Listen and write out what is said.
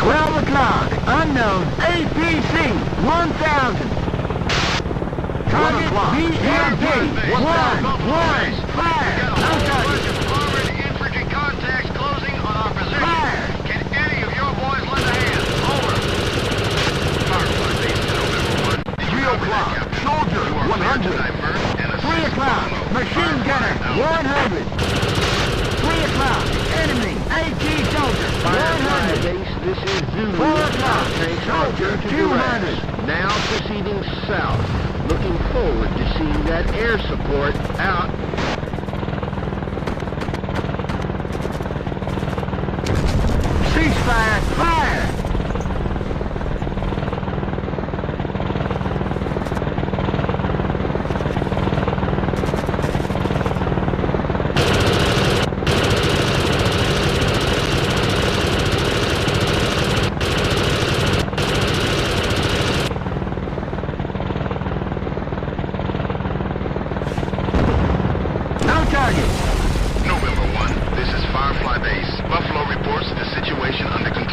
12 o'clock. Unknown. APC 1000. Target BMP 1-1. Fire. No target. Forward infantry contacts closing on our position. Fire. Can any of your boys lend a hand? Over. Firefly base to November 1. 3 o'clock. Soldier 100. 3 o'clock. Machine gunner 100. 3 o'clock. Enemy AT soldier 100. Base, this is Zulu. 4 o'clock. Soldier Soldier to 200. Now proceeding south. Looking forward to seeing that air support out. Ceasefire. Fire. November 1, this is Firefly Base. Buffalo reports the situation under control.